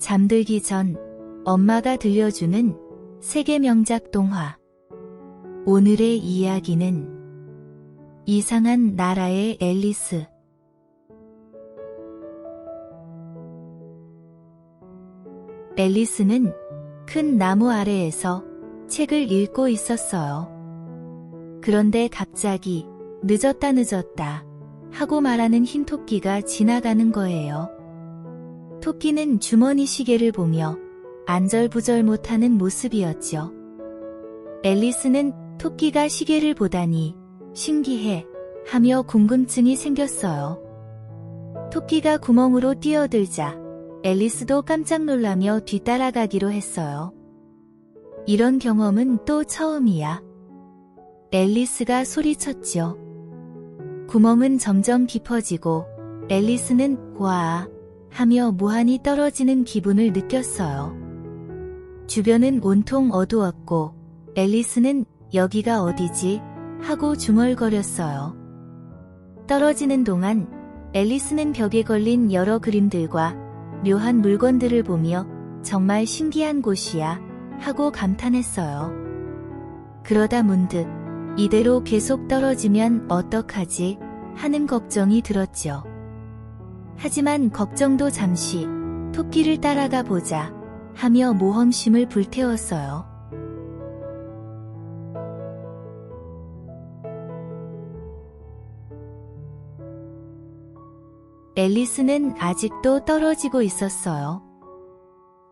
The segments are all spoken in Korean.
잠들기 전 엄마가 들려주는 세계 명작 동화. 오늘의 이야기는 이상한 나라의 앨리스. 앨리스는 큰 나무 아래에서 책을 읽고 있었어요. 그런데 갑자기 늦었다 하고 말하는 흰 토끼가 지나가는 거예요. 토끼는 주머니 시계를 보며 안절부절 못하는 모습이었죠. 앨리스는 토끼가 시계를 보다니 신기해 하며 궁금증이 생겼어요. 토끼가 구멍으로 뛰어들자 앨리스도 깜짝 놀라며 뒤따라가기로 했어요. 이런 경험은 또 처음이야. 앨리스가 소리쳤죠. 구멍은 점점 깊어지고 앨리스는 와 하며 무한히 떨어지는 기분을 느꼈어요. 주변은 온통 어두웠고 앨리스는 여기가 어디지? 하고 중얼거렸어요. 떨어지는 동안 앨리스는 벽에 걸린 여러 그림들과 묘한 물건들을 보며 정말 신기한 곳이야 하고 감탄했어요. 그러다 문득 이대로 계속 떨어지면 어떡하지? 하는 걱정이 들었죠. 하지만 걱정도 잠시 토끼를 따라가 보자 하며 모험심을 불태웠어요. 앨리스는 아직도 떨어지고 있었어요.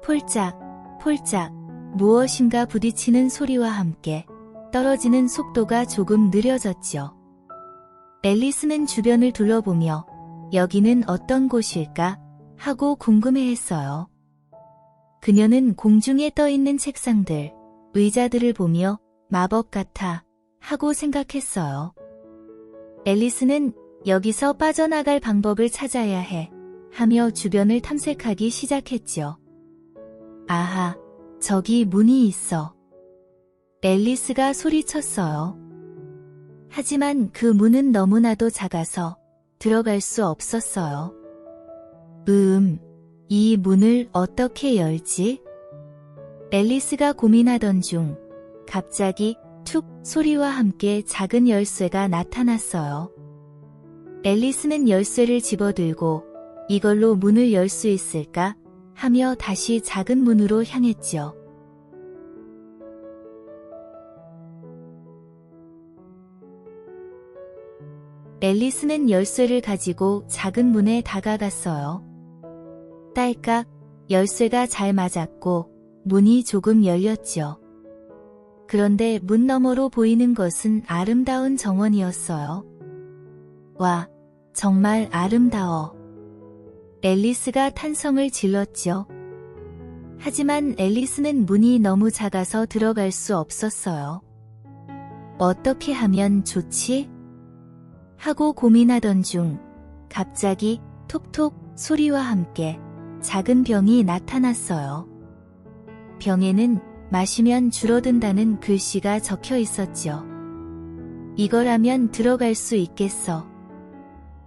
폴짝, 폴짝, 무엇인가 부딪히는 소리와 함께 떨어지는 속도가 조금 느려졌죠. 앨리스는 주변을 둘러보며 여기는 어떤 곳일까? 하고 궁금해했어요. 그녀는 공중에 떠있는 책상들, 의자들을 보며 마법 같아 하고 생각했어요. 앨리스는 여기서 빠져나갈 방법을 찾아야 해 하며 주변을 탐색하기 시작했죠. 아하, 저기 문이 있어. 앨리스가 소리쳤어요. 하지만 그 문은 너무나도 작아서 들어갈 수 없었어요. 이 문을 어떻게 열지? 앨리스가 고민하던 중 갑자기 툭 소리와 함께 작은 열쇠가 나타났어요. 앨리스는 열쇠를 집어들고 이걸로 문을 열 수 있을까? 하며 다시 작은 문으로 향했죠. 앨리스는 열쇠를 가지고 작은 문에 다가갔어요. 딸깍, 열쇠가 잘 맞았고 문이 조금 열렸죠. 그런데 문 너머로 보이는 것은 아름다운 정원이었어요. 와, 정말 아름다워. 앨리스가 탄성을 질렀죠. 하지만 앨리스는 문이 너무 작아서 들어갈 수 없었어요. 어떻게 하면 좋지? 하고 고민하던 중 갑자기 톡톡 소리와 함께 작은 병이 나타났어요. 병에는 마시면 줄어든다는 글씨가 적혀 있었죠. 이거라면 들어갈 수 있겠어.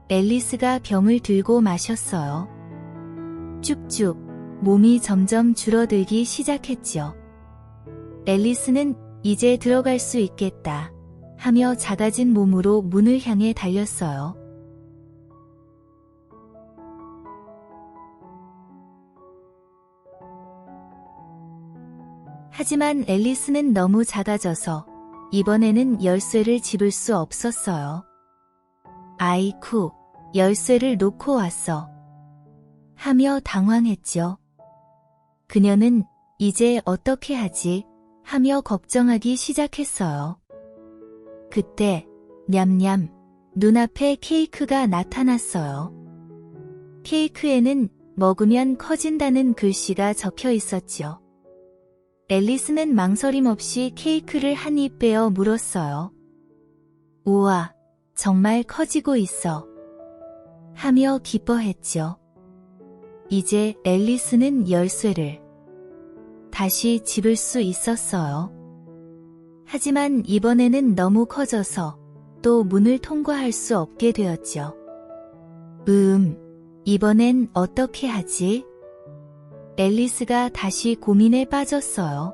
앨리스가 병을 들고 마셨어요. 쭉쭉 몸이 점점 줄어들기 시작했죠. 앨리스는 이제 들어갈 수 있겠다 하며 작아진 몸으로 문을 향해 달렸어요. 하지만 앨리스는 너무 작아져서 이번에는 열쇠를 집을 수 없었어요. 아이쿠, 열쇠를 놓고 왔어. 하며 당황했죠. 그녀는 이제 어떻게 하지? 하며 걱정하기 시작했어요. 그때 냠냠 눈앞에 케이크가 나타났어요. 케이크에는 먹으면 커진다는 글씨가 적혀 있었죠. 앨리스는 망설임 없이 케이크를 한 입 베어 물었어요. 우와, 정말 커지고 있어. 하며 기뻐했죠. 이제 앨리스는 열쇠를 다시 집을 수 있었어요. 하지만 이번에는 너무 커져서 또 문을 통과할 수 없게 되었죠. 이번엔 어떻게 하지? 앨리스가 다시 고민에 빠졌어요.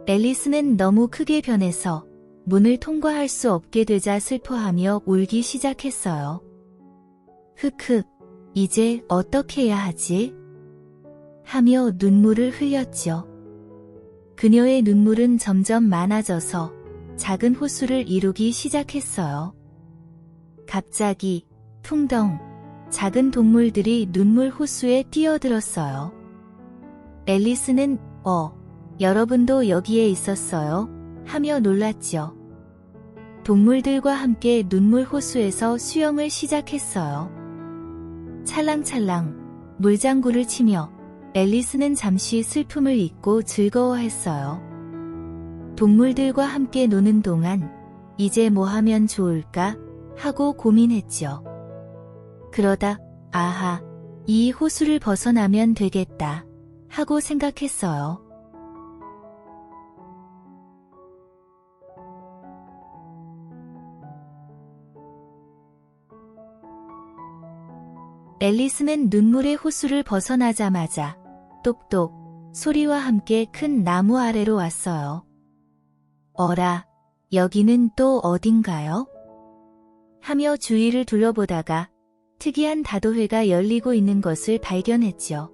앨리스는 너무 크게 변해서 문을 통과할 수 없게 되자 슬퍼하며 울기 시작했어요. 흑흑, 이제 어떻게 해야 하지? 하며 눈물을 흘렸죠. 그녀의 눈물은 점점 많아져서 작은 호수를 이루기 시작했어요. 갑자기 퉁덩 작은 동물들이 눈물 호수에 뛰어들었어요. 앨리스는 여러분도 여기에 있었어요? 하며 놀랐죠. 동물들과 함께 눈물 호수에서 수영을 시작했어요. 찰랑찰랑 물장구를 치며 앨리스는 잠시 슬픔을 잊고 즐거워했어요. 동물들과 함께 노는 동안 이제 뭐 하면 좋을까 하고 고민했죠. 그러다 아하, 이 호수를 벗어나면 되겠다 하고 생각했어요. 앨리스는 눈물의 호수를 벗어나자마자 똑똑 소리와 함께 큰 나무 아래로 왔어요. 어라, 여기는 또 어딘가요? 하며 주위를 둘러보다가 특이한 다도회가 열리고 있는 것을 발견했죠.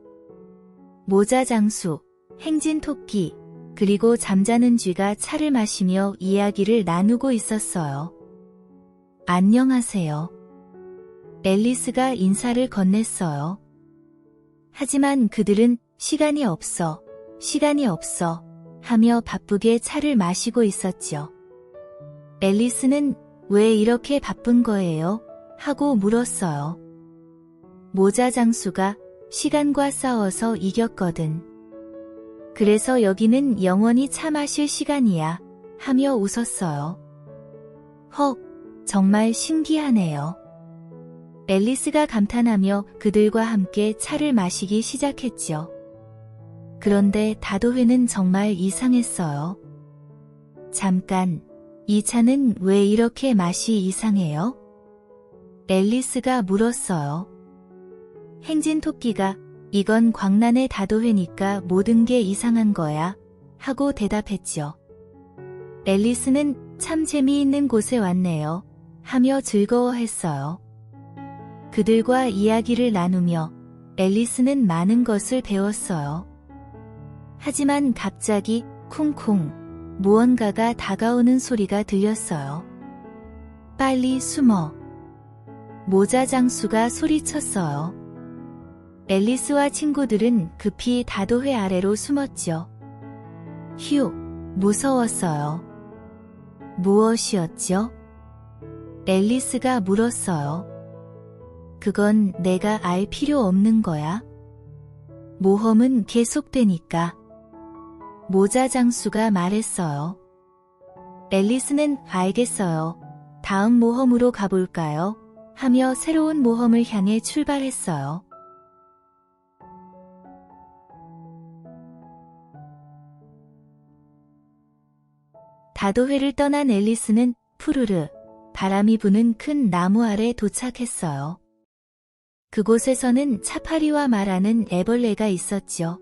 모자장수, 행진토끼, 그리고 잠자는 쥐가 차를 마시며 이야기를 나누고 있었어요. 안녕하세요. 앨리스가 인사를 건넸어요. 하지만 그들은 시간이 없어 하며 바쁘게 차를 마시고 있었죠. 앨리스는 왜 이렇게 바쁜 거예요? 하고 물었어요. 모자장수가 시간과 싸워서 이겼거든. 그래서 여기는 영원히 차 마실 시간이야 하며 웃었어요. 헉, 정말 신기하네요. 앨리스가 감탄하며 그들과 함께 차를 마시기 시작했죠. 그런데 다도회는 정말 이상했어요. 잠깐, 이 차는 왜 이렇게 맛이 이상해요? 앨리스가 물었어요. 행진토끼가 이건 광란의 다도회니까 모든 게 이상한 거야 하고 대답했죠. 앨리스는 참 재미있는 곳에 왔네요 하며 즐거워했어요. 그들과 이야기를 나누며 앨리스는 많은 것을 배웠어요. 하지만 갑자기 쿵쿵 무언가가 다가오는 소리가 들렸어요. 빨리 숨어. 모자장수가 소리쳤어요. 앨리스와 친구들은 급히 다도회 아래로 숨었죠. 휴, 무서웠어요. 무엇이었죠? 앨리스가 물었어요. 그건 내가 알 필요 없는 거야. 모험은 계속되니까. 모자장수가 말했어요. 앨리스는 알겠어요. 다음 모험으로 가볼까요? 하며 새로운 모험을 향해 출발했어요. 다도회를 떠난 앨리스는 푸르르 바람이 부는 큰 나무 아래 도착했어요. 그곳에서는 차파리와 말하는 애벌레가 있었죠.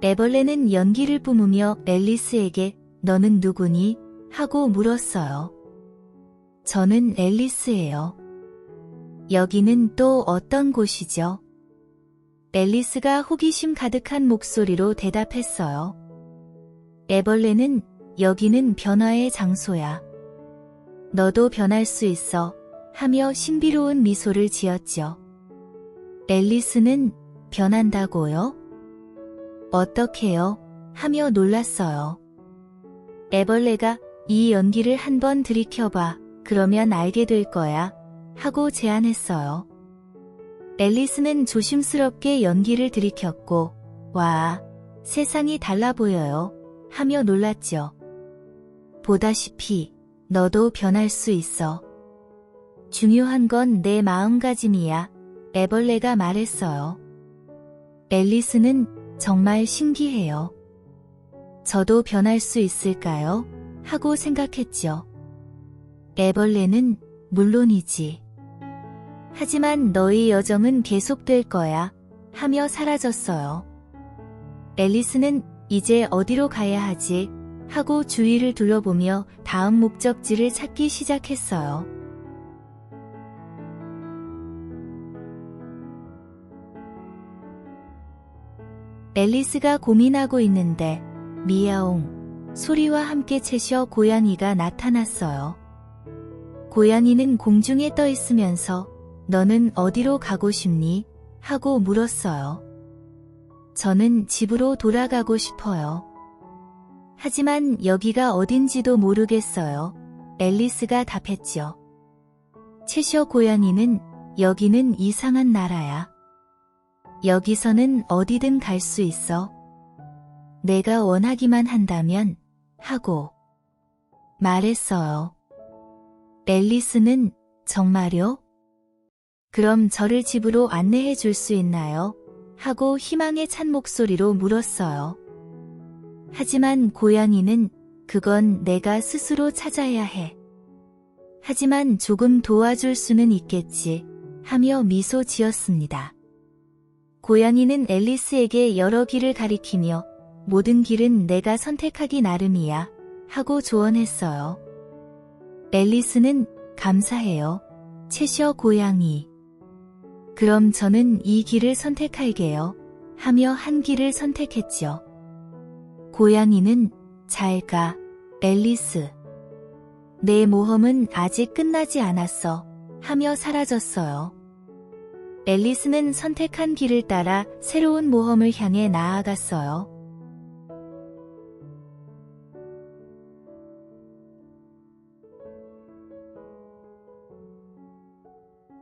애벌레는 연기를 뿜으며 앨리스에게 너는 누구니? 하고 물었어요. 저는 앨리스예요. 여기는 또 어떤 곳이죠? 앨리스가 호기심 가득한 목소리로 대답했어요. 애벌레는 여기는 변화의 장소야. 너도 변할 수 있어 하며 신비로운 미소를 지었죠. 앨리스는 변한다고요? 어떻게요? 하며 놀랐어요. 애벌레가 이 연기를 한번 들이켜봐. 그러면 알게 될 거야. 하고 제안했어요. 앨리스는 조심스럽게 연기를 들이켰고 와, 세상이 달라 보여요. 하며 놀랐죠. 보다시피 너도 변할 수 있어. 중요한 건 내 마음가짐이야. 애벌레가 말했어요. 앨리스는 정말 신기해요. 저도 변할 수 있을까요? 하고 생각했죠. 애벌레는 물론이지. 하지만 너의 여정은 계속될 거야 하며 사라졌어요. 앨리스는 이제 어디로 가야 하지 하고 주위를 둘러보며 다음 목적지를 찾기 시작했어요. 앨리스가 고민하고 있는데 미야옹 소리와 함께 채셔 고양이가 나타났어요. 고양이는 공중에 떠 있으면서 너는 어디로 가고 싶니? 하고 물었어요. 저는 집으로 돌아가고 싶어요. 하지만 여기가 어딘지도 모르겠어요. 앨리스가 답했죠. 채셔 고양이는 여기는 이상한 나라야. 여기서는 어디든 갈 수 있어. 내가 원하기만 한다면 하고 말했어요. 앨리스는 정말요? 그럼 저를 집으로 안내해 줄 수 있나요? 하고 희망에 찬 목소리로 물었어요. 하지만 고양이는 그건 내가 스스로 찾아야 해. 하지만 조금 도와줄 수는 있겠지 하며 미소 지었습니다. 고양이는 앨리스에게 여러 길을 가리키며 모든 길은 내가 선택하기 나름이야 하고 조언했어요. 앨리스는 감사해요. 채셔 고양이. 그럼 저는 이 길을 선택할게요. 하며 한 길을 선택했죠. 고양이는 잘 가, 앨리스. 내 모험은 아직 끝나지 않았어. 하며 사라졌어요. 앨리스는 선택한 길을 따라 새로운 모험을 향해 나아갔어요.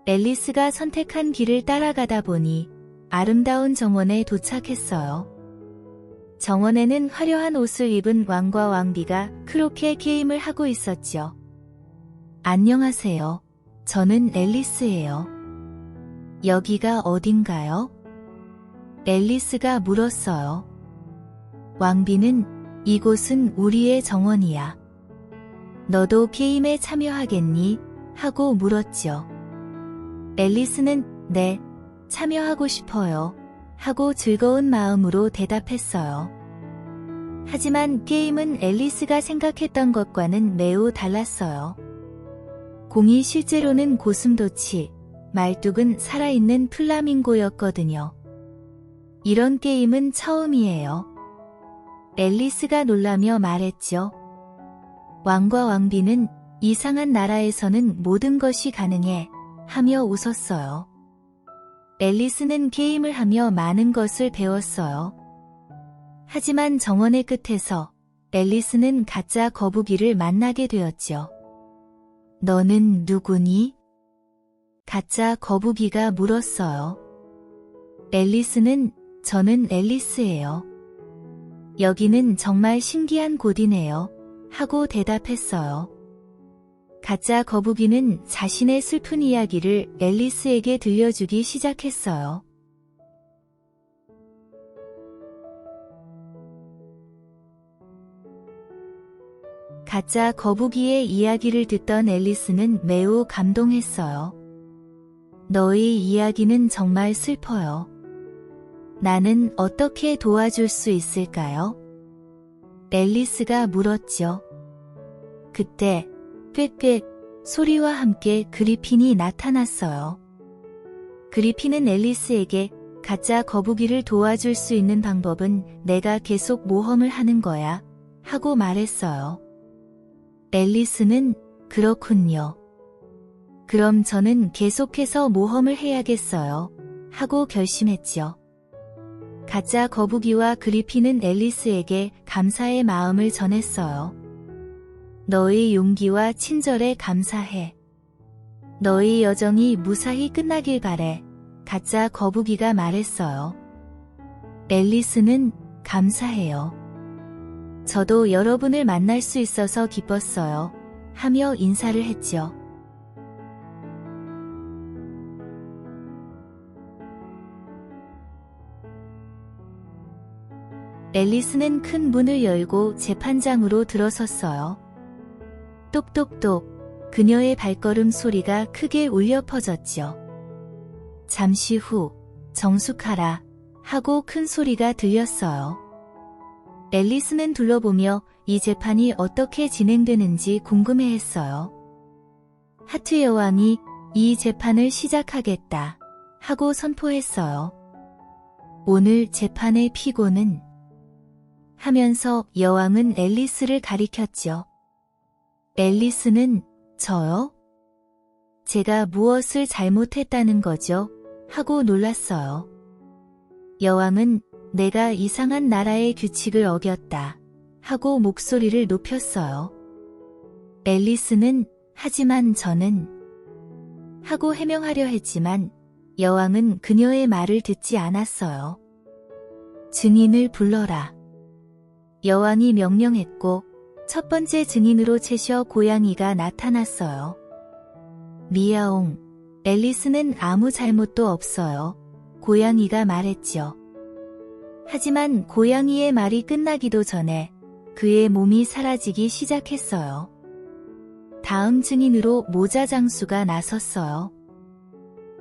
앨리스가 선택한 길을 따라가다 보니 아름다운 정원에 도착했어요. 정원에는 화려한 옷을 입은 왕과 왕비가 크로켓 게임을 하고 있었죠. 안녕하세요. 저는 앨리스예요. 여기가 어딘가요? 앨리스가 물었어요. 왕비는 이곳은 우리의 정원이야. 너도 게임에 참여하겠니? 하고 물었죠. 앨리스는 네, 참여하고 싶어요. 하고 즐거운 마음으로 대답했어요. 하지만 게임은 앨리스가 생각했던 것과는 매우 달랐어요. 공이 실제로는 고슴도치, 말뚝은 살아있는 플라밍고였거든요. 이런 게임은 처음이에요. 앨리스가 놀라며 말했죠. 왕과 왕비는 이상한 나라에서는 모든 것이 가능해 하며 웃었어요. 앨리스는 게임을 하며 많은 것을 배웠어요. 하지만 정원의 끝에서 앨리스는 가짜 거북이를 만나게 되었죠. 너는 누구니? 가짜 거북이가 물었어요. 앨리스는 저는 앨리스예요. 여기는 정말 신기한 곳이네요. 하고 대답했어요. 가짜 거북이는 자신의 슬픈 이야기를 앨리스에게 들려주기 시작했어요. 가짜 거북이의 이야기를 듣던 앨리스는 매우 감동했어요. 너의 이야기는 정말 슬퍼요. 나는 어떻게 도와줄 수 있을까요? 앨리스가 물었죠. 그때 꽥꽥 소리와 함께 그리핀이 나타났어요. 그리핀은 앨리스에게 가짜 거북이를 도와줄 수 있는 방법은 내가 계속 모험을 하는 거야 하고 말했어요. 앨리스는 그렇군요. 그럼 저는 계속해서 모험을 해야겠어요 하고 결심했죠. 가짜 거북이와 그리핀은 앨리스에게 감사의 마음을 전했어요. 너의 용기와 친절에 감사해. 너의 여정이 무사히 끝나길 바래. 가짜 거북이가 말했어요. 앨리스는 감사해요. 저도 여러분을 만날 수 있어서 기뻤어요. 하며 인사를 했죠. 앨리스는 큰 문을 열고 재판장으로 들어섰어요. 똑똑똑 그녀의 발걸음 소리가 크게 울려 퍼졌죠. 잠시 후 정숙하라 하고 큰 소리가 들렸어요. 앨리스는 둘러보며 이 재판이 어떻게 진행되는지 궁금해했어요. 하트 여왕이 이 재판을 시작하겠다 하고 선포했어요. 오늘 재판의 피고는 하면서 여왕은 앨리스를 가리켰죠. 앨리스는 저요? 제가 무엇을 잘못했다는 거죠? 하고 놀랐어요. 여왕은 내가 이상한 나라의 규칙을 어겼다 하고 목소리를 높였어요. 앨리스는 하지만 저는 하고 해명하려 했지만 여왕은 그녀의 말을 듣지 않았어요. 증인을 불러라. 여왕이 명령했고 첫 번째 증인으로 채셔 고양이가 나타났어요. 미야옹, 앨리스는 아무 잘못도 없어요. 고양이가 말했죠. 하지만 고양이의 말이 끝나기도 전에 그의 몸이 사라지기 시작했어요. 다음 증인으로 모자 장수가 나섰어요.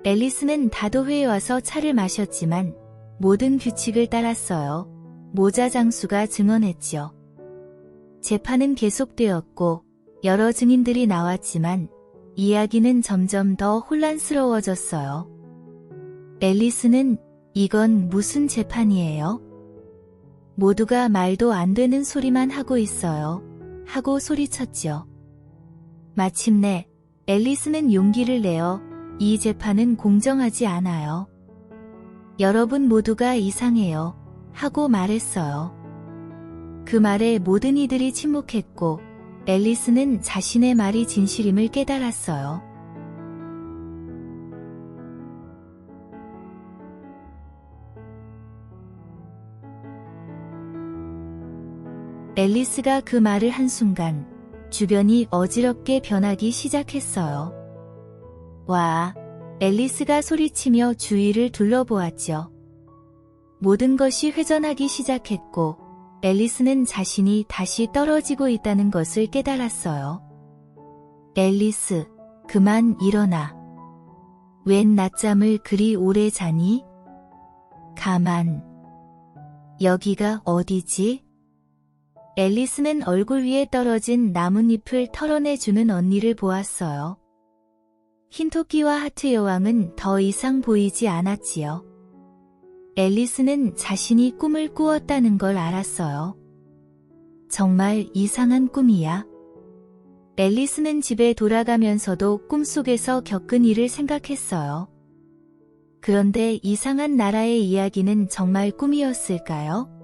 앨리스는 다도회에 와서 차를 마셨지만 모든 규칙을 따랐어요. 모자 장수가 증언했지요. 재판은 계속되었고 여러 증인들이 나왔지만 이야기는 점점 더 혼란스러워졌어요. 앨리스는 이건 무슨 재판이에요? 모두가 말도 안 되는 소리만 하고 있어요. 하고 소리쳤지요. 마침내 앨리스는 용기를 내어 이 재판은 공정하지 않아요. 여러분 모두가 이상해요. 하고 말했어요. 그 말에 모든 이들이 침묵했고 앨리스는 자신의 말이 진실임을 깨달았어요. 앨리스가 그 말을 한 순간 주변이 어지럽게 변하기 시작했어요. 와, 앨리스가 소리치며 주위를 둘러보았죠. 모든 것이 회전하기 시작했고 앨리스는 자신이 다시 떨어지고 있다는 것을 깨달았어요. 앨리스, 그만 일어나. 웬 낮잠을 그리 오래 자니? 가만. 여기가 어디지? 앨리스는 얼굴 위에 떨어진 나뭇잎을 털어내주는 언니를 보았어요. 흰 토끼와 하트 여왕은 더 이상 보이지 않았지요. 앨리스는 자신이 꿈을 꾸었다는 걸 알았어요. 정말 이상한 꿈이야. 앨리스는 집에 돌아가면서도 꿈속에서 겪은 일을 생각했어요. 그런데 이상한 나라의 이야기는 정말 꿈이었을까요?